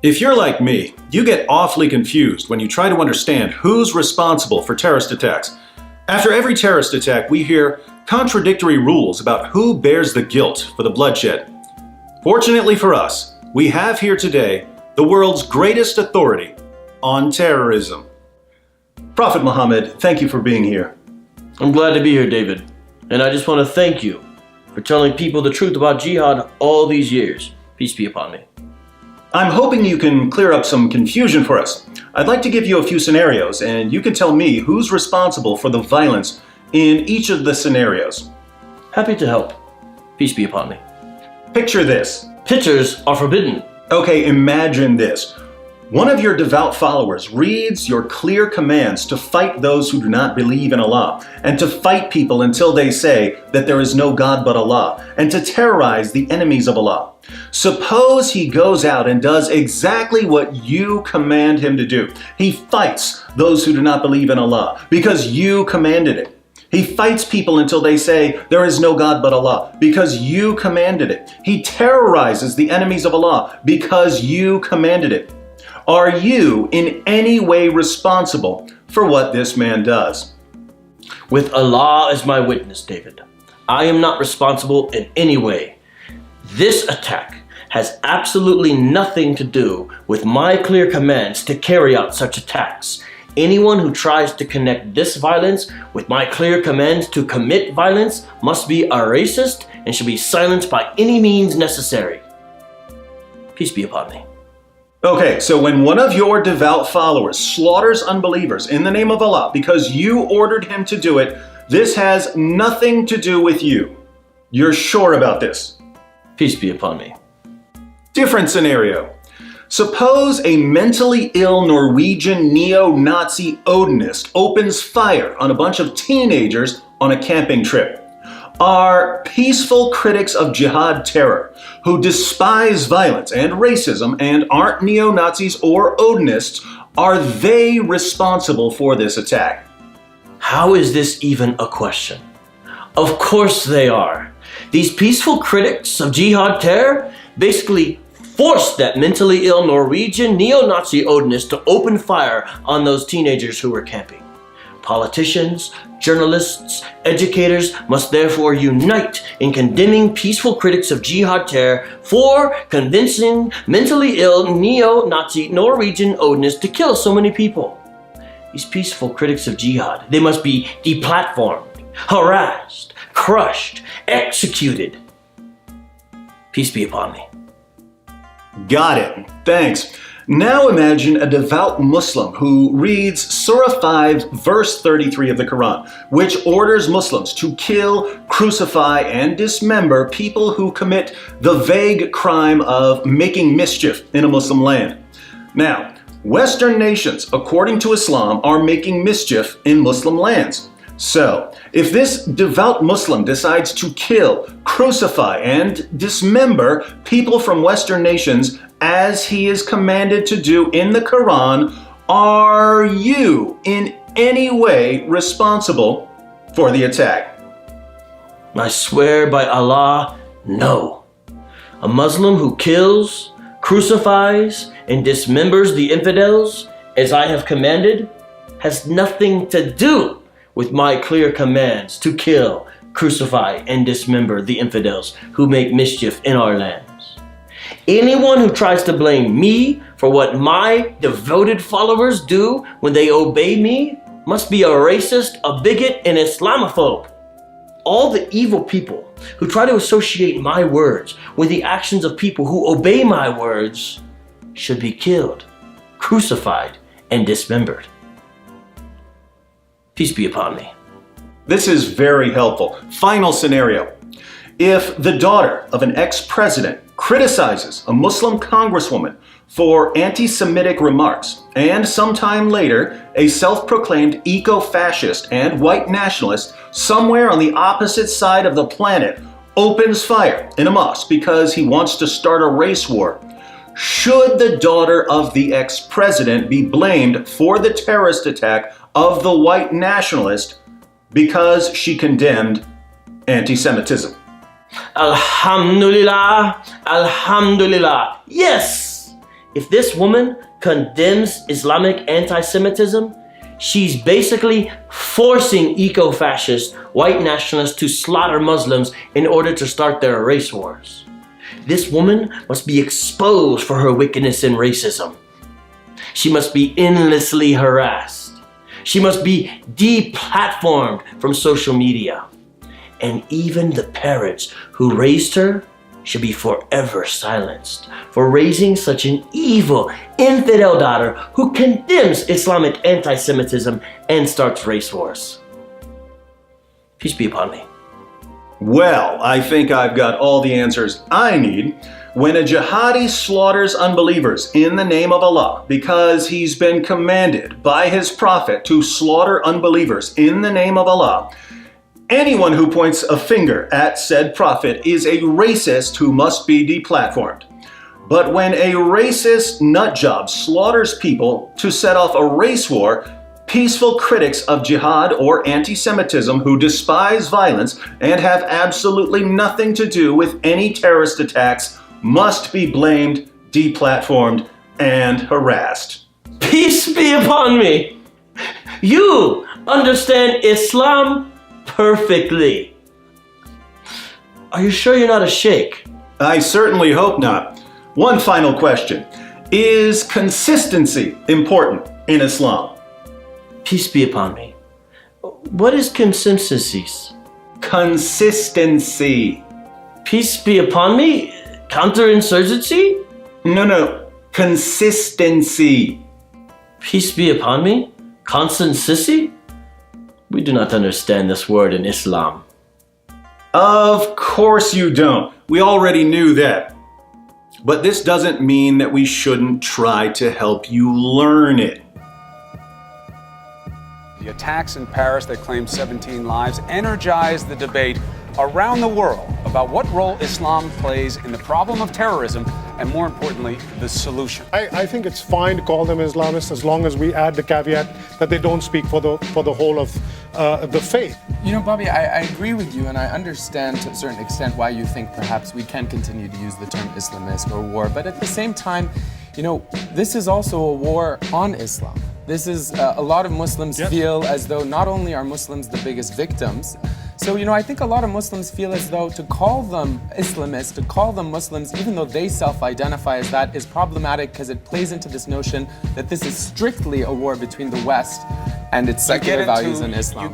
If you're like me, you get awfully confused when you try to understand who's responsible for terrorist attacks. After every terrorist attack, we hear contradictory rules about who bears the guilt for the bloodshed. Fortunately for us, we have here today the world's greatest authority on terrorism. Prophet Muhammad, thank you for being here. I'm glad to be here, David. And I just want to thank you for telling people the truth about jihad all these years. Peace be upon me. I'm hoping you can clear up some confusion for us. I'd like to give you a few scenarios, and you can tell me who's responsible for the violence in each of the scenarios. Happy to help. Peace be upon me. Picture this. Pictures are forbidden. Okay, imagine this. One of your devout followers reads your clear commands to fight those who do not believe in Allah, and to fight people until they say that there is no God but Allah, and to terrorize the enemies of Allah. Suppose he goes out and does exactly what you command him to do. He fights those who do not believe in Allah because you commanded it. He fights people until they say there is no God but Allah because you commanded it. He terrorizes the enemies of Allah because you commanded it. Are you in any way responsible for what this man does? With Allah as my witness, David, I am not responsible in any way. This attack has absolutely nothing to do with my clear commands to carry out such attacks. Anyone who tries to connect this violence with my clear commands to commit violence must be a racist and should be silenced by any means necessary. Peace be upon me. Okay, so when one of your devout followers slaughters unbelievers in the name of Allah because you ordered him to do it, this has nothing to do with you. You're sure about this? Peace be upon me. Different scenario. Suppose a mentally ill Norwegian neo-Nazi Odinist opens fire on a bunch of teenagers on a camping trip. Are peaceful critics of jihad terror, who despise violence and racism and aren't neo-Nazis or Odinists, are they responsible for this attack? How is this even a question? Of course they are. These peaceful critics of jihad terror basically forced that mentally ill Norwegian neo-Nazi Odinist to open fire on those teenagers who were camping. Politicians, journalists, educators must therefore unite in condemning peaceful critics of jihad terror for convincing mentally ill neo-Nazi Norwegian Odinists to kill so many people. These peaceful critics of jihad, they must be deplatformed, harassed, crushed, executed. Peace be upon me. Got it. Thanks. Now imagine a devout Muslim who reads Surah 5, verse 33 of the Quran, which orders Muslims to kill, crucify, and dismember people who commit the vague crime of making mischief in a Muslim land. Now, Western nations, according to Islam, are making mischief in Muslim lands. So, if this devout Muslim decides to kill, crucify, and dismember people from Western nations as he is commanded to do in the Quran, are you in any way responsible for the attack? I swear by Allah, no. A Muslim who kills, crucifies, and dismembers the infidels, as I have commanded, has nothing to do with my clear commands to kill, crucify, and dismember the infidels who make mischief in our lands. Anyone who tries to blame me for what my devoted followers do when they obey me must be a racist, a bigot, and Islamophobe. All the evil people who try to associate my words with the actions of people who obey my words should be killed, crucified, and dismembered. Peace be upon me. This is very helpful. Final scenario. If the daughter of an ex-president criticizes a Muslim congresswoman for anti-Semitic remarks, and sometime later, a self-proclaimed eco-fascist and white nationalist somewhere on the opposite side of the planet opens fire in a mosque because he wants to start a race war, should the daughter of the ex-president be blamed for the terrorist attack of the white nationalist because she condemned anti-Semitism? Alhamdulillah, Alhamdulillah. Yes! If this woman condemns Islamic anti-Semitism, she's basically forcing eco-fascist white nationalists to slaughter Muslims in order to start their race wars. This woman must be exposed for her wickedness and racism. She must be endlessly harassed. She must be deplatformed from social media. And even the parents who raised her should be forever silenced for raising such an evil, infidel daughter who condemns Islamic anti-Semitism and starts race wars. Peace be upon me. Well, I think I've got all the answers I need. When a jihadi slaughters unbelievers in the name of Allah because he's been commanded by his prophet to slaughter unbelievers in the name of Allah, anyone who points a finger at said prophet is a racist who must be deplatformed. But when a racist nutjob slaughters people to set off a race war, peaceful critics of jihad or anti-Semitism who despise violence and have absolutely nothing to do with any terrorist attacks must be blamed, deplatformed, and harassed. Peace be upon me. You understand Islam perfectly. Are you sure you're not a sheikh? I certainly hope not. One final question. Is consistency important in Islam? Peace be upon me. What is consistencies? Consistency. Peace be upon me? Counterinsurgency? No. Consistency. Peace be upon me? Constancy? We do not understand this word in Islam. Of course you don't. We already knew that. But this doesn't mean that we shouldn't try to help you learn it. The attacks in Paris that claimed 17 lives energized the debate around the world about what role Islam plays in the problem of terrorism and, more importantly, the solution. I think it's fine to call them Islamists as long as we add the caveat that they don't speak for the whole of the faith. You know, Bobby, I agree with you, and I understand to a certain extent why you think perhaps we can continue to use the term Islamist or war, but at the same time, you know, this is also a war on Islam. This is, a lot of Muslims feel as though not only are Muslims the biggest victims, so, you know, I think a lot of Muslims feel as though to call them Islamists, to call them Muslims, even though they self-identify as that, is problematic because it plays into this notion that this is strictly a war between the West and its secular values in Islam.